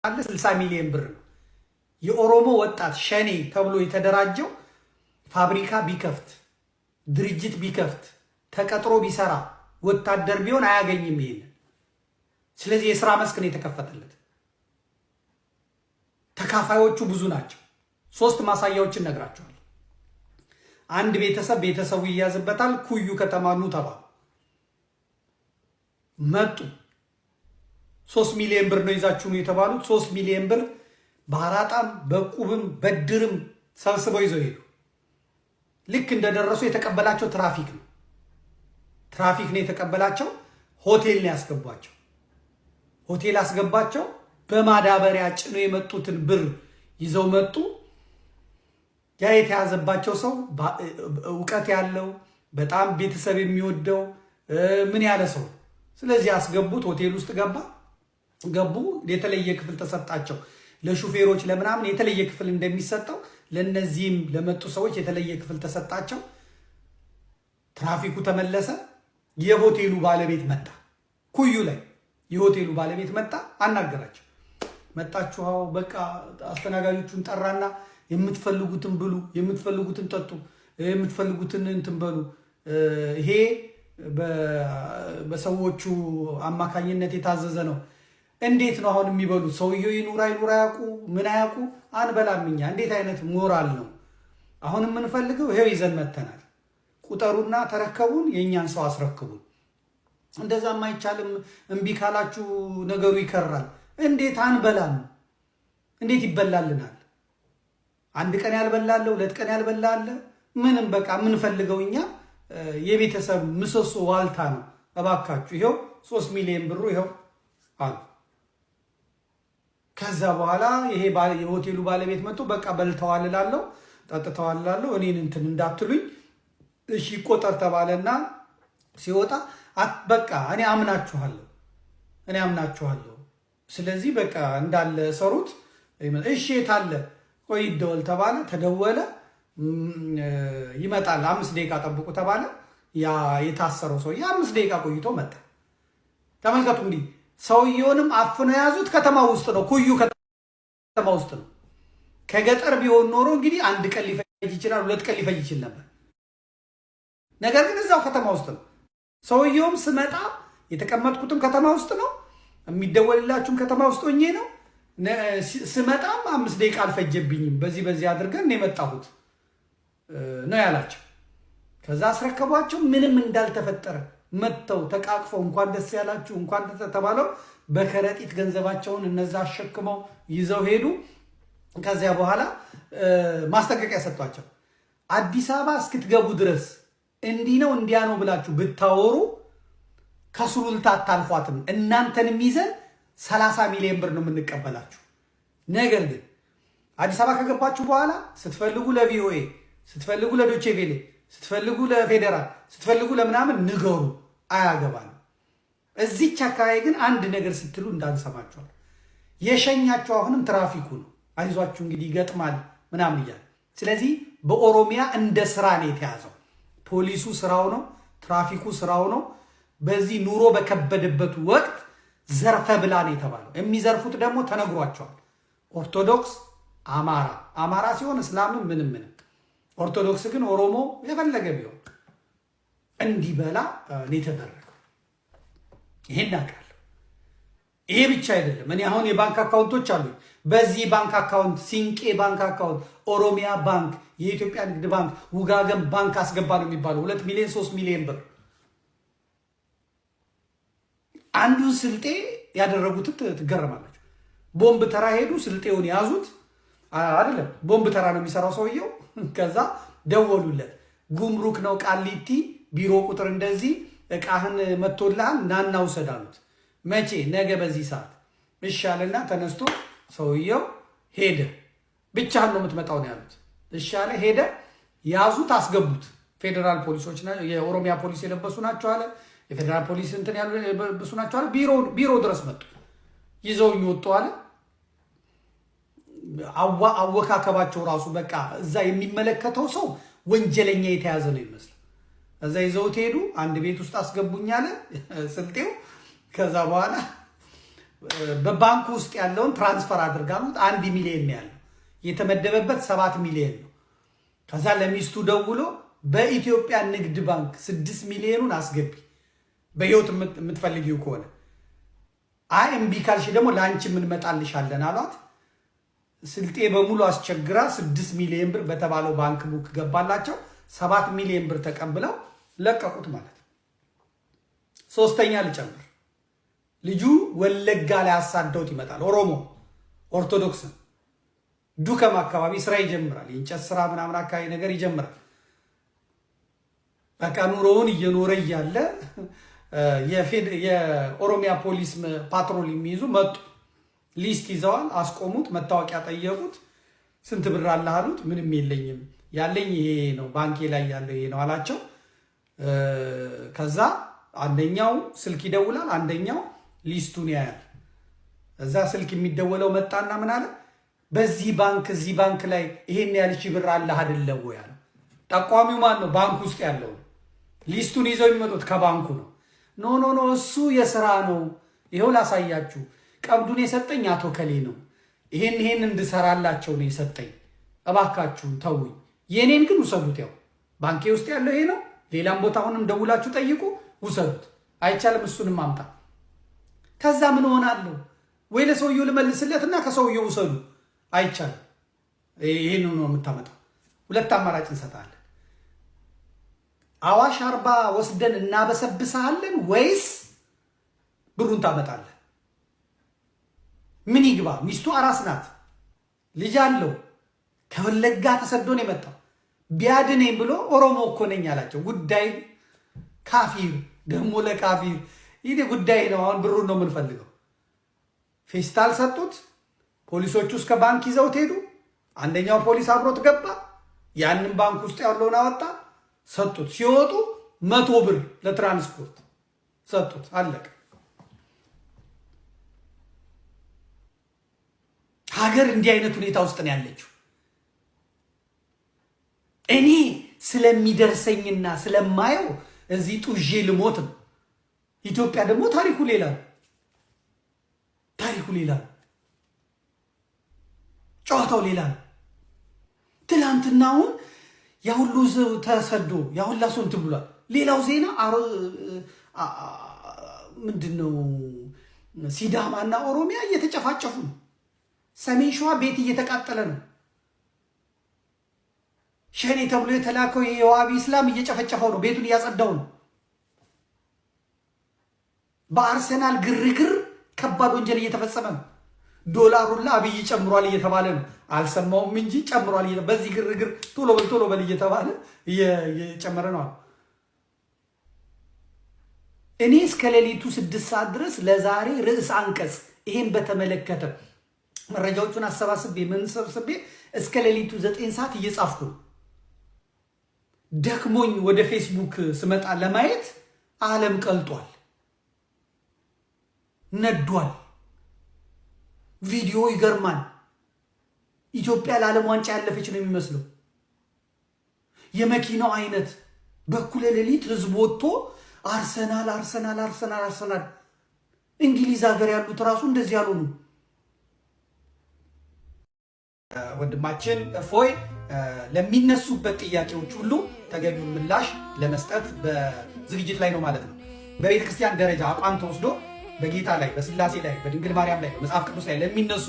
60 ሚሊዮን ብር ነው። የኦሮሞ ወጣት ሸኔ ተብሎ የተደራጀው ፋብሪካ ቢከፍት ድርጅት ቢከፍት ተቀጥሮ ቢሰራ ወታደር ቢሆን አያገኝም ይሄን። ስለዚህ የሥራ መስክ ነው የተከፈተለት። ተካፋዮቹ ብዙ ናቸው። 3 ማሳያዎችን ነግራቸዋለሁ። አንድ ቤተሰቡ ይያዝበታል። ኩዩ ከተማ ኑ ተባሉ። መጡ። 3 ሚሊዮን ብር ነው ይዛችሁ ነው የተባሉት። 3 ሚሊዮን ብር በአራጣም በቁብም በድርም ሰብስበው ይዘው ሄዱ። ልክ እንደደረሱ የተቀበላቸው ትራፊክ ነው። ትራፊክ ነው የተቀበላቸው። ሆቴል ነው ያስገቧቸው። ሆቴል አስገባቸው። በማዳበሪያ ጭነው የመጡትን ብር ይዘው መጡ። ያ የተያዘባቸው ሰው እውቀት ያለው በጣም ቤተሰብ የሚወደው ምን ያለ ሰው። ስለዚህ አስገቡት። ሆቴል ውስጥ ገቡ። የተለየ ክፍል ተሰጣቸው። ለሹፌሮች ለምናምን የተለየ ክፍል እንደሚሰጠው ለነዚህም ለመጡ ሰዎች የተለየ ክፍል ተሰጣቸው። ትራፊኩ ተመለሰ። የሆቴሉ ባለቤት መጣ። ኩዩ ላይ የሆቴሉ ባለቤት መጣ። አናገራቸው። መጣችሁ? አዎ በቃ አስተናጋጆቹን ጠራና የምትፈልጉትን ብሉ፣ የምትፈልጉትን ጠጡ፣ የምትፈልጉትን እንትን በሉ። ይሄ በሰዎቹ አማካኝነት የታዘዘ ነው። እንዴት ነው አሁን የሚበሉት? ሰውየው ይኑራ ያውቁ ምን አያውቁ አንበላም እኛ። እንዴት አይነት ሞራል ነው? አሁን የምንፈልገው ይሄው ይዘን መተናል። ቁጠሩና ተረከቡን፣ የእኛን ሰው አስረክቡን። እንደዛም አይቻልም። እምቢ ካላችሁ ነገሩ ይከራል። እንዴት አንበላም? እንዴት ይበላልናል? አንድ ቀን ያልበላለ፣ 2 ቀን ያልበላለ ምንም። በቃ የምንፈልገው እኛ የቤተሰብ ምሰሶ ዋልታ ነው። እባካችሁ ይሄው 3 ሚሊዮን ብሩ ይሄው አሉ። ከዛ በኋላ ይሄ የሆቴሉ ባለቤት መጥቶ በቃ በልተዋል እላለሁ፣ ጠጥተዋል እላለሁ፣ እኔን እንትን እንዳትሉኝ እሺ ይቆጠር ተባለና ሲወጣ በቃ እኔ አምናችኋለሁ፣ ስለዚህ በቃ እንዳለ ሰሩት። እሺ የታለ? ቆይ ይደወል ተባለ። ተደወለ። ይመጣል፣ 5 ደቂቃ ጠብቁ ተባለ። ያ የታሰረው ሰውዬ 5 ደቂቃ ቆይቶ መጣ። ተመልከቱ እንግዲህ ሰውየውንም አፍነው የያዙት ከተማ ውስጥ ነው። ኩዩ ከተማ ውስጥ ነው። ከገጠር ቢሆን ኖሮ እንግዲህ 1 ቀን ሊፈጅ ይችላል፣ 2 ቀን ሊፈጅ ይችል ነበር። ነገር ግን እዛው ከተማ ውስጥ ነው። ሰውየውም ስመጣ የተቀመጥኩትም ከተማ ውስጥ ነው፣ የሚደወልላችሁም ከተማ ውስጥ ሆኜ ነው። ስመጣም 5 ደቂቃ አልፈጀብኝም፣ በዚህ አድርገን ነው የመጣሁት ነው ያላቸው። ከዛ አስረከቧቸው። ምንም እንዳልተፈጠረ መጥተው ተቃቅፈው እንኳን ደስ ያላችሁ እንኳን ተባለው በከረጢት ገንዘባቸውን እነዛ አሸክመው ይዘው ሄዱ። ከዚያ በኋላ ማስጠንቀቂያ ሰጥቷቸው አዲስ አበባ እስክትገቡ ድረስ እንዲህ ነው እንዲያ ነው ብላችሁ ብታወሩ ከሱሉልታ አታልፏትም፣ እናንተንም ይዘን 30 ሚሊዮን ብር ነው የምንቀበላችሁ። ነገር ግን አዲስ አበባ ከገባችሁ በኋላ ስትፈልጉ ለቪኦኤ፣ ስትፈልጉ ለዶቼ ቬሌ፣ ስትፈልጉ ለፌዴራል፣ ስትፈልጉ ለምናምን ንገሩ፣ አያገባል። እዚች አካባቢ ግን አንድ ነገር ስትሉ እንዳንሰማችኋል። የሸኛችሁ አሁንም ትራፊኩ ነው። አይዟችሁ እንግዲህ ይገጥማል ምናምን እያለ። ስለዚህ በኦሮሚያ እንደ ስራ ነው የተያዘው። ፖሊሱ ስራው ነው፣ ትራፊኩ ስራው ነው። በዚህ ኑሮ በከበደበት ወቅት ዘርፈ ብላ ነው የተባለው። የሚዘርፉት ደግሞ ተነግሯቸዋል። ኦርቶዶክስ፣ አማራ ሲሆን እስላምም ምንም። ኦርቶዶክስ ግን ኦሮሞ የፈለገ ቢሆን እንዲበላ ነው የተደረገው። ይሄን አውቃለሁ። ይሄ ብቻ አይደለም። እኔ አሁን የባንክ አካውንቶች አሉ። በዚህ ባንክ አካውንት ሲንቄ ባንክ አካውንት፣ ኦሮሚያ ባንክ፣ የኢትዮጵያ ንግድ ባንክ፣ ውጋገን ባንክ አስገባ ነው የሚባለው 2 ሚሊዮን 3 ሚሊዮን ብር። አንዱን ስልጤ ያደረጉትን ትገረማላችሁ። ቦምብ ተራ ሄዱ፣ ስልጤውን ያዙት። አይደለም ቦምብ ተራ ነው የሚሰራው ሰውየው። ከዛ ደወሉለት። ጉምሩክ ነው ቃሊቲ ቢሮ ቁጥር እንደዚህ እቃህን መጥቶልሃል ናና ውሰድ አሉት። መቼ? ነገ በዚህ ሰዓት ይሻልና ተነስቶ ሰውየው ሄደ። ብቻህን ነው የምትመጣው ነው ያሉት። ይሻለ ሄደ። ያዙት፣ አስገቡት። ፌዴራል ፖሊሶች ናቸው፣ የኦሮሚያ ፖሊስ የለበሱ ናቸው አለ። የፌዴራል ፖሊስ እንትን ያሉ የለበሱ ናቸው አለ። ቢሮ ድረስ መጡ። ይዘውኝ ወጡ አለ። አወካከባቸው ራሱ በቃ እዛ የሚመለከተው ሰው ወንጀለኛ የተያዘ ነው ይመስል። እዛ ይዘውት ሄዱ። አንድ ቤት ውስጥ አስገቡኝ አለ ስልጤው። ከዛ በኋላ በባንኩ ውስጥ ያለውን ትራንስፈር አድርጋሉት 1 ሚሊዮን ነው ያለው። የተመደበበት 7 ሚሊዮን ነው። ከዛ ለሚስቱ ደውሎ በኢትዮጵያ ንግድ ባንክ 6 ሚሊዮኑን አስገቢ በህይወት የምትፈልጊው ከሆነ አይ እምቢ ካልሽ ደግሞ ላንቺ ምን መጣልሻለን አሏት። ስልጤ በሙሉ አስቸግራ 6 ሚሊዮን ብር በተባለው ባንክ ቡክ ገባላቸው። 7 ሚሊዮን ብር ተቀብለው ለቀቁት ማለት ነው። ሶስተኛ ልጨምር። ልጁ ወለጋ ላይ አሳደውት ይመጣል። ኦሮሞ ኦርቶዶክስ ዱከም አካባቢ ስራ ይጀምራል። የእንጨት ስራ ምናምን አካባቢ ነገር ይጀምራል። በቃ ኑሮውን እየኖረ እያለ የኦሮሚያ ፖሊስ ፓትሮል የሚይዙ መጡ። ሊስት ይዘዋል። አስቆሙት። መታወቂያ ጠየቁት። ስንት ብር አለህ አሉት። ምንም የለኝም፣ ያለኝ ይሄ ነው፣ ባንኬ ላይ ያለው ይሄ ነው አላቸው። ከዛ አንደኛው ስልክ ይደውላል፣ አንደኛው ሊስቱን ያያል። እዛ ስልክ የሚደወለው መጣና ምን አለ፣ በዚህ ባንክ እዚህ ባንክ ላይ ይሄን ያህል ሺህ ብር አለህ አይደለም ወይ አለ። ጠቋሚው ማን ነው? ባንክ ውስጥ ያለው። ሊስቱን ይዘው የሚመጡት ከባንኩ ነው። ኖ ኖ ኖ እሱ የስራ ነው፣ ይኸው ላሳያችሁ፣ ቀብዱን የሰጠኝ አቶ ከሌ ነው፣ ይሄን እንድሰራላቸው ነው የሰጠኝ፣ እባካችሁን ተውኝ፣ የኔን ግን ውሰዱት፣ ያው ባንኬ ውስጥ ያለው ይሄ ነው፣ ሌላም ቦታ አሁንም ደውላችሁ ጠይቁ፣ ውሰዱት፣ አይቻልም እሱንም አምጣ። ከዛ ምን ሆናለሁ ወይ ለሰውየው ልመልስለትና ከሰውየው ውሰዱ፣ አይቻልም፣ ይሄን ነው የምታመጣው። ሁለት አማራጭ እንሰጣለን። አዋሽ 40 ወስደን እናበሰብሳለን ወይስ ብሩን ታመጣለህ? ምን ይግባ? ሚስቱ አራስ ናት፣ ልጅ አለው፣ ከወለጋ ተሰዶ ነው የመጣው። ቢያድነኝ ብሎ ኦሮሞ እኮ ነኝ አላቸው። ጉዳይ ካፊር ደግሞ ለካፊር ይሄ ጉዳይ ነው። አሁን ብሩን ነው የምንፈልገው። ፌስታል ሰጡት። ፖሊሶቹ እስከ ባንክ ይዘውት ሄዱ። አንደኛው ፖሊስ አብሮት ገባ። ያንን ባንክ ውስጥ ያለውን አወጣ፣ ሰጡት። ሲወጡ 100 ብር ለትራንስፖርት ሰጡት። አለቀ። ሀገር እንዲህ አይነት ሁኔታ ውስጥ ነው ያለችው። እኔ ስለሚደርሰኝና ስለማየው እዚህ ጡዤ ልሞት ነው። ኢትዮጵያ ደግሞ ታሪኩ ሌላ ነው። ታሪኩ ሌላ ነው። ጨዋታው ሌላ ነው። ትላንትናውን ያሁሉ ሰው ተሰዶ ያሁላ ሰው እንትን ብሏል። ሌላው ዜና ምንድነው? ሲዳማና ኦሮሚያ እየተጨፋጨፉ ነው። ሰሜን ሸዋ ቤት እየተቃጠለ ነው። ሸኔ ተብሎ የተላከው የዋቢ እስላም እየጨፈጨፈው ነው። ቤቱን እያጸዳው ነው። በአርሰናል ግርግር ከባድ ወንጀል እየተፈጸመ ነው። ዶላሩላ አብይ ጨምሯል እየተባለ ነው። አልሰማውም እንጂ ጨምሯል። በዚህ ግርግር ቶሎ በል እየተባለ እየጨመረ ነው። እኔ እስከ ሌሊቱ 6 ሰዓት ድረስ ለዛሬ ርዕስ አንቀጽ ይሄን በተመለከተ መረጃዎቹን አሰባስቤ ሰብስቤ እስከ ሌሊቱ 9 ሰዓት እየጻፍኩ ነው። ደክሞኝ ወደ ፌስቡክ ስመጣ ለማየት ዓለም ቀልጧል፣ ነዷል። ቪዲዮ ይገርማል። ኢትዮጵያ ለዓለም ዋንጫ ያለፈች ነው የሚመስለው። የመኪናው አይነት በኩለ ሌሊት ህዝብ ወጥቶ አርሰናል። እንግሊዝ ሀገር ያሉት ራሱ እንደዚህ ያልሆኑ። ወንድማችን እፎይ ለሚነሱበት ጥያቄዎች ሁሉ ተገቢውን ምላሽ ለመስጠት በዝግጅት ላይ ነው ማለት ነው። በቤተ ክርስቲያን ደረጃ አቋም ተወስዶ በጌታ ላይ፣ በስላሴ ላይ፣ በድንግል ማርያም ላይ፣ በመጽሐፍ ቅዱስ ላይ ለሚነሱ